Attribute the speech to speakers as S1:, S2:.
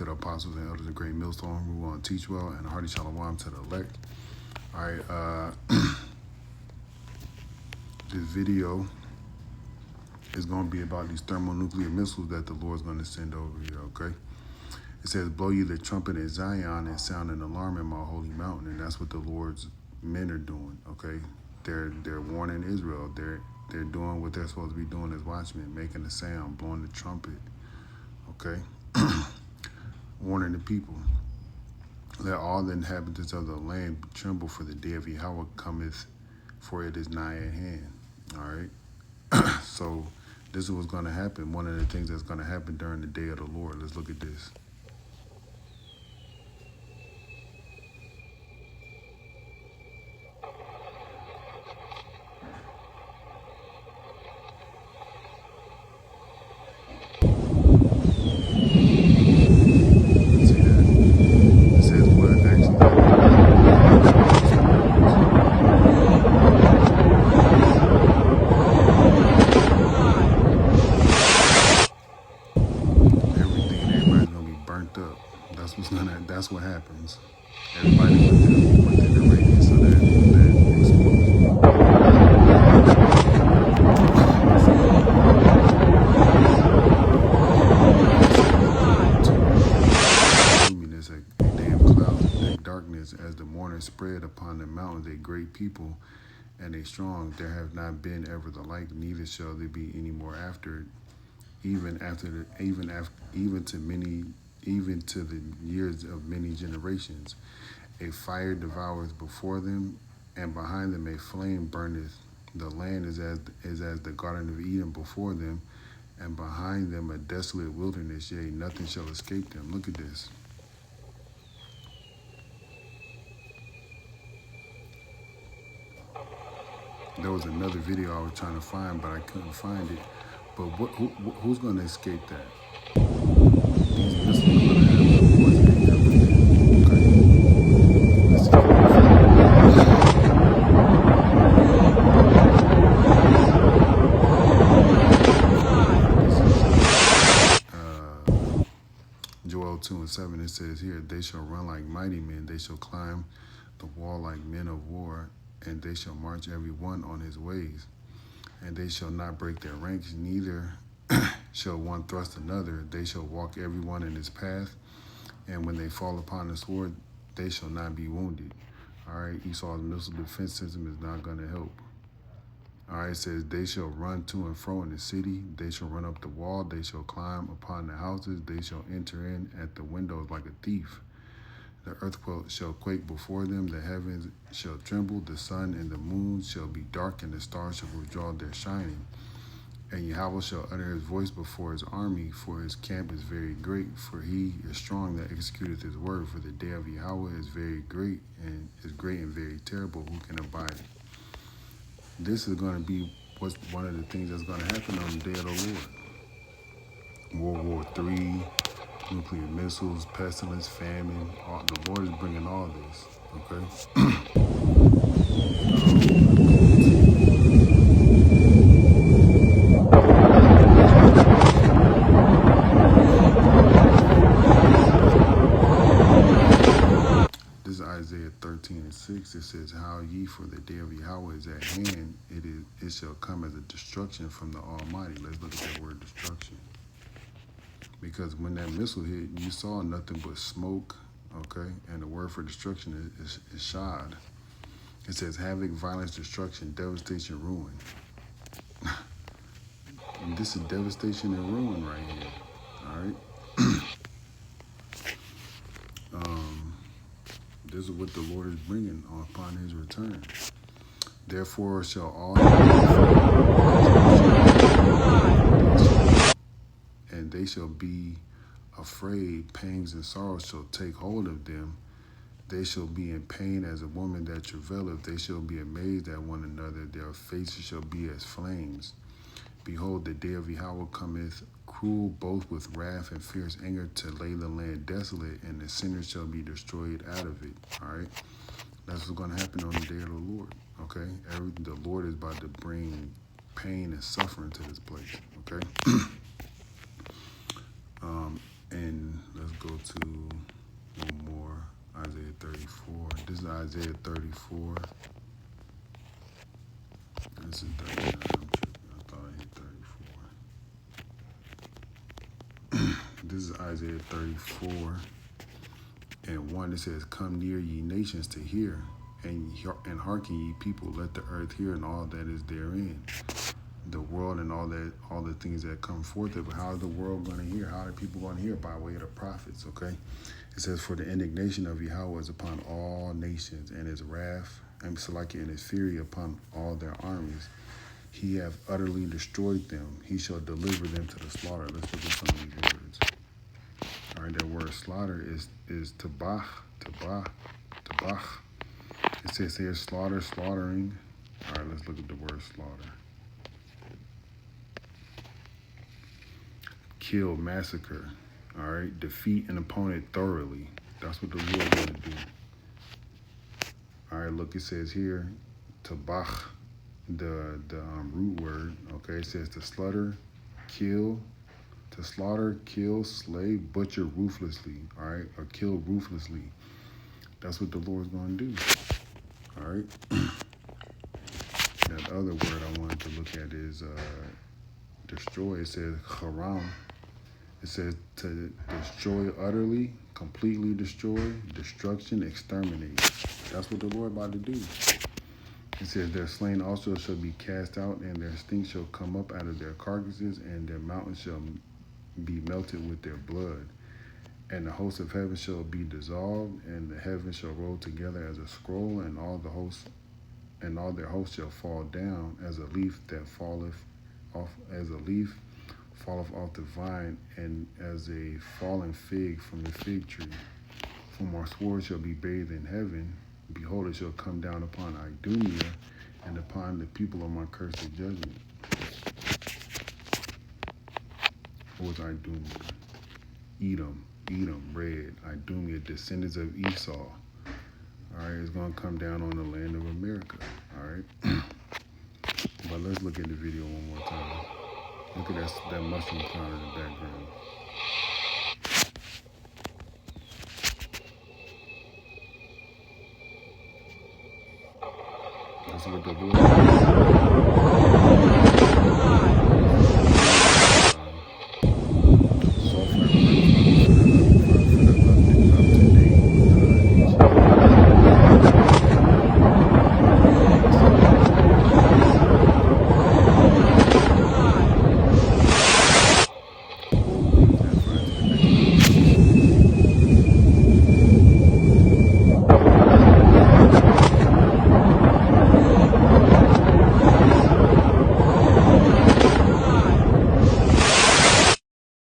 S1: to the apostles and elders of Great Millstone who want to teach well, and a hearty shalom to the elect. All right, this video is going to be about these thermonuclear missiles that the Lord's going to send over here, okay? It says, blow you the trumpet in Zion and sound an alarm in my holy mountain. And that's what the Lord's men are doing, okay? They're warning Israel. They're doing what they're supposed to be doing as watchmen, making a sound, blowing the trumpet, okay? Warning the people. Let all the inhabitants of the land tremble, for the day of Yahweh cometh, for it is nigh at hand, all right? So this is what's going to happen. One of the things that's going to happen during the day of the Lord. Let's look at this. That's what happens. Everybody within the radius of that explosion. Luminous, a day of clouds and thick darkness, as the morning spread upon the mountains, a great people and a strong. There have not been ever the like, neither shall there be any more after it, even to the years of many generations. A fire devours before them, and behind them a flame burneth. The land is as the Garden of Eden before them, and behind them a desolate wilderness, yea, nothing shall escape them. Look at this. There was another video I was trying to find, but I couldn't find it. But who's going to escape that? These missiles are going to have the Lord's anger with them. Okay. Let's see. Joel 2:7, it says here, they shall run like mighty men, they shall climb the wall like men of war, and they shall march every one on his ways. And they shall not break their ranks, neither shall one thrust another. They shall walk every one in his path, and when they fall upon the sword, they shall not be wounded. All right, Esau's missile defense system is not going to help. All right, it says, they shall run to and fro in the city. They shall run up the wall. They shall climb upon the houses. They shall enter in at the windows like a thief. The earth shall quake before them. The heavens shall tremble. The sun and the moon shall be dark, and the stars shall withdraw their shining. And Yahweh shall utter his voice before his army, for his camp is very great. For he is strong that executeth his word. For the day of Yahweh is very great, and is great and very terrible. Who can abide it? This is going to be one of the things that's going to happen on the day of the Lord. World War III, nuclear missiles, pestilence, famine. The Lord is bringing all this, okay? This is Isaiah 13:6. It says, how ye, for the day of Yahweh is at hand, it shall come as a destruction from the Almighty. Let's look at that word destruction. Because when that missile hit, you saw nothing but smoke, okay? And the word for destruction is shad. It says havoc, violence, destruction, devastation, ruin. And this is devastation and ruin right here, all right? This is what the Lord is bringing upon his return. Therefore shall all, and they shall be afraid, pangs and sorrows shall take hold of them. They shall be in pain as a woman that travaileth. They shall be amazed at one another. Their faces shall be as flames. Behold, the day of Yahweh cometh, cruel both with wrath and fierce anger, to lay the land desolate, and the sinners shall be destroyed out of it. All right? That's what's going to happen on the day of the Lord, okay? The Lord is about to bring pain and suffering to this place, okay? And let's go to one more, Isaiah 34. This is Isaiah 34. This is 39. I'm tripping. I thought I hit 34. This is Isaiah 34. And 1, it says, "Come near, ye nations, to hear, and hearken, ye people. Let the earth hear, and all that is therein." The world and all the things that come forth of it. How is the world going to hear? How are people going to hear? By way of the prophets, okay? It says, "For the indignation of Yahweh is upon all nations, and his wrath, and his fury upon all their armies. He hath utterly destroyed them. He shall deliver them to the slaughter." Let's look at some of these words. All right, that word slaughter is tabach. It says here slaughter, slaughtering. All right, let's look at the word slaughter. Kill, massacre. All right, defeat an opponent thoroughly. That's what the Lord going to do. All right, look, it says here, tabach, the root word. Okay, it says to slaughter, kill, slay, butcher ruthlessly. All right, or kill ruthlessly. That's what the Lord's going to do. All right. That other word I wanted to look at is destroy. It says haram. It says to destroy utterly, completely destroy, destruction, exterminate. That's what the Lord about to do. It says their slain also shall be cast out, and their stink shall come up out of their carcasses, and their mountains shall be melted with their blood. And the hosts of heaven shall be dissolved, and the heavens shall roll together as a scroll, and all their hosts shall fall down as a leaf that falleth off off the vine, and as a fallen fig from the fig tree. For my sword shall be bathed in heaven. Behold, it shall come down upon Idumea and upon the people of my cursed judgment. What was Idumea? Edom, red. Idumea, descendants of Esau. All right, it's going to come down on the land of America. All right. But let's look at the video one more time. Look at that mushroom cloud in the background. That's what the Lord